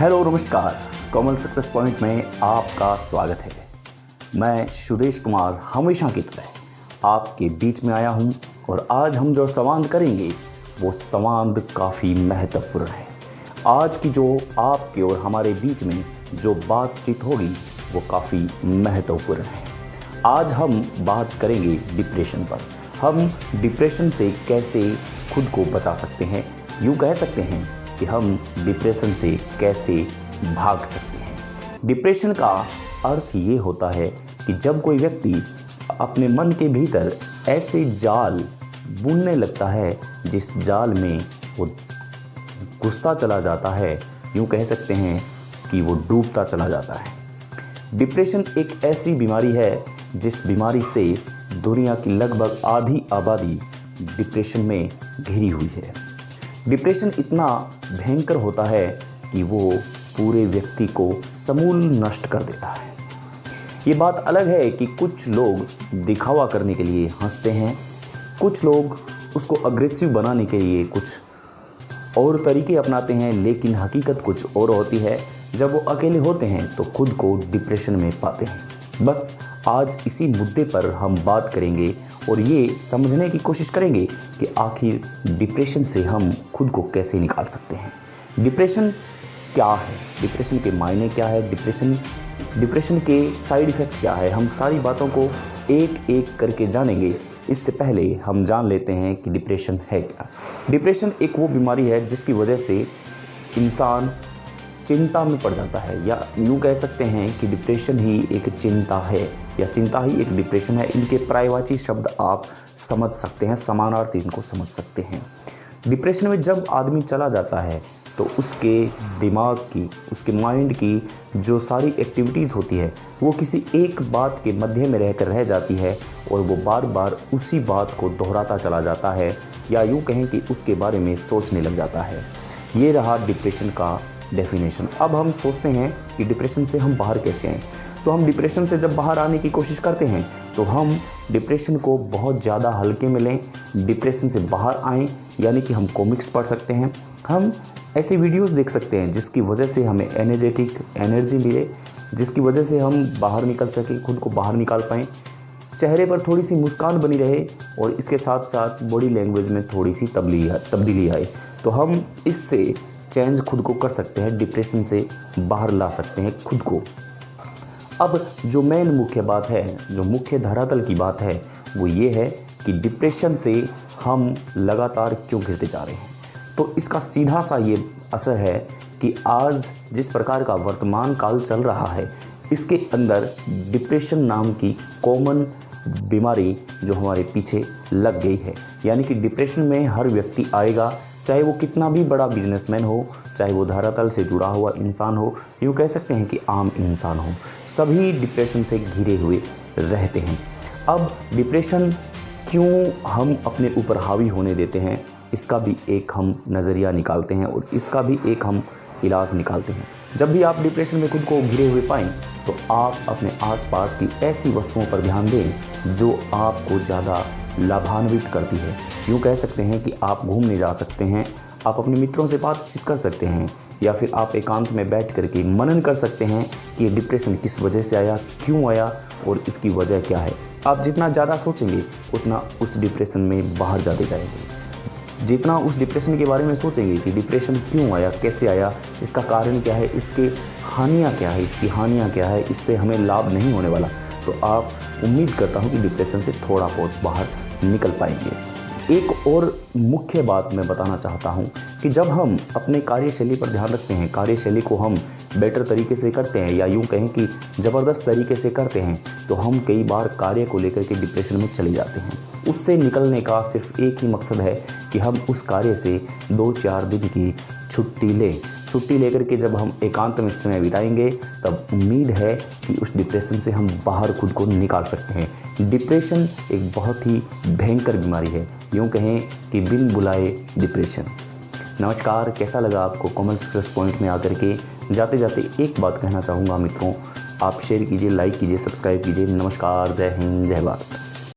Hello नमस्कार, common success point में आपका स्वागत है। मैं सुदेश कुमार हमेशा की तरह आपके बीच में आया हूं और आज हम जो संवाद करेंगे वो संवाद काफ़ी महत्वपूर्ण है। आज की जो आपके और हमारे बीच में जो बातचीत होगी वो काफ़ी महत्वपूर्ण है। आज हम बात करेंगे डिप्रेशन पर। हम डिप्रेशन से कैसे खुद को बचा सकते हैं, यूँ कह सकते हैं कि हम डिप्रेशन से कैसे भाग सकते हैं। डिप्रेशन का अर्थ ये होता है कि जब कोई व्यक्ति अपने मन के भीतर ऐसे जाल बुनने लगता है जिस जाल में वो घुसता चला जाता है, यूँ कह सकते हैं कि वो डूबता चला जाता है। डिप्रेशन एक ऐसी बीमारी है जिस बीमारी से दुनिया की लगभग आधी आबादी डिप्रेशन में घिरी हुई है। डिप्रेशन इतना भयंकर होता है कि वो पूरे व्यक्ति को समूल नष्ट कर देता है। ये बात अलग है कि कुछ लोग दिखावा करने के लिए हंसते हैं, कुछ लोग उसको अग्रेसिव बनाने के लिए कुछ और तरीके अपनाते हैं, लेकिन हकीकत कुछ और होती है। जब वो अकेले होते हैं तो खुद को डिप्रेशन में पाते हैं। बस आज इसी मुद्दे पर हम बात करेंगे और ये समझने की कोशिश करेंगे कि आखिर डिप्रेशन से हम खुद को कैसे निकाल सकते हैं। डिप्रेशन क्या है, डिप्रेशन के मायने क्या है, डिप्रेशन के साइड इफ़ेक्ट क्या है, हम सारी बातों को एक एक करके जानेंगे। इससे पहले हम जान लेते हैं कि डिप्रेशन है क्या। डिप्रेशन एक वो बीमारी है जिसकी वजह से इंसान चिंता में पड़ जाता है, या यूँ कह सकते हैं कि डिप्रेशन ही एक चिंता है या चिंता ही एक डिप्रेशन है। इनके पर्यायवाची शब्द आप समझ सकते हैं, समानार्थी इनको समझ सकते हैं। डिप्रेशन में जब आदमी चला जाता है तो उसके दिमाग की, उसके माइंड की जो सारी एक्टिविटीज़ होती है वो किसी एक बात के मध्य में रहकर रह जाती है और वो बार बार उसी बात को दोहराता चला जाता है, या यूँ कहें कि उसके बारे में सोचने लग जाता है। ये रहा डिप्रेशन का डेफिनेशन। अब हम सोचते हैं कि डिप्रेशन से हम बाहर कैसे आएँ। तो हम डिप्रेशन से जब बाहर आने की कोशिश करते हैं तो हम डिप्रेशन को बहुत ज़्यादा हल्के में लें। डिप्रेशन से बाहर आएँ यानी कि हम कॉमिक्स पढ़ सकते हैं, हम ऐसी वीडियोस देख सकते हैं जिसकी वजह से हमें एनर्जी मिले, जिसकी वजह से हम बाहर निकल सकें, खुद को बाहर निकाल पाएँ, चेहरे पर थोड़ी सी मुस्कान बनी रहे और इसके साथ साथ बॉडी लैंग्वेज में थोड़ी सी तब्दीली आए, तो हम इससे चेंज खुद को कर सकते हैं, डिप्रेशन से बाहर ला सकते हैं खुद को। अब जो मेन मुख्य बात है, जो मुख्य धरातल की बात है, वो ये है कि डिप्रेशन से हम लगातार क्यों गिरते जा रहे हैं। तो इसका सीधा सा ये असर है कि आज जिस प्रकार का वर्तमान काल चल रहा है, इसके अंदर डिप्रेशन नाम की कॉमन बीमारी जो हमारे पीछे लग गई है। यानी कि डिप्रेशन में हर व्यक्ति आएगा, चाहे वो कितना भी बड़ा बिजनेसमैन हो, चाहे वो धरातल से जुड़ा हुआ इंसान हो, यूँ कह सकते हैं कि आम इंसान हो, सभी डिप्रेशन से घिरे हुए रहते हैं। अब डिप्रेशन क्यों हम अपने ऊपर हावी होने देते हैं, इसका भी एक हम नज़रिया निकालते हैं और इसका भी एक हम इलाज निकालते हैं। जब भी आप डिप्रेशन में खुद को घिरे हुए पाएँ तो आप अपने आसपास की ऐसी वस्तुओं पर ध्यान दें जो आपको ज़्यादा लाभान्वित करती है। यूँ कह सकते हैं कि आप घूमने जा सकते हैं, आप अपने मित्रों से बातचीत कर सकते हैं, या फिर आप एकांत में बैठ करके मनन कर सकते हैं कि ये डिप्रेशन किस वजह से आया, क्यों आया और इसकी वजह क्या है। आप जितना ज़्यादा सोचेंगे उतना उस डिप्रेशन में बाहर जाते जाएंगे। जितना उस डिप्रेशन के बारे में सोचेंगे कि डिप्रेशन क्यों आया, कैसे आया, इसका कारण क्या है, इसके हानियाँ क्या है, इसकी हानियाँ क्या है, इससे हमें लाभ नहीं होने वाला, तो आप उम्मीद करता हूँ कि डिप्रेशन से थोड़ा बहुत बाहर निकल पाएंगे। एक और मुख्य बात मैं बताना चाहता हूँ कि जब हम अपने कार्यशैली पर ध्यान रखते हैं, कार्यशैली को हम बेटर तरीके से करते हैं, या यूँ कहें कि ज़बरदस्त तरीके से करते हैं, तो हम कई बार कार्य को लेकर के डिप्रेशन में चले जाते हैं। उससे निकलने का सिर्फ एक ही मकसद है कि हम उस कार्य से 2-4 दिन की छुट्टी लें। छुट्टी लेकर के जब हम एकांत में समय बिताएंगे तब उम्मीद है कि उस डिप्रेशन से हम बाहर खुद को निकाल सकते हैं। डिप्रेशन एक बहुत ही भयंकर बीमारी है, यूँ कहें कि बिन बुलाए डिप्रेशन। नमस्कार, कैसा लगा आपको कॉमन सक्सेस पॉइंट में आकर के। जाते जाते एक बात कहना चाहूँगा मित्रों, आप शेयर कीजिए, लाइक कीजिए, सब्सक्राइब कीजिए। नमस्कार, जय हिंद, जय भारत।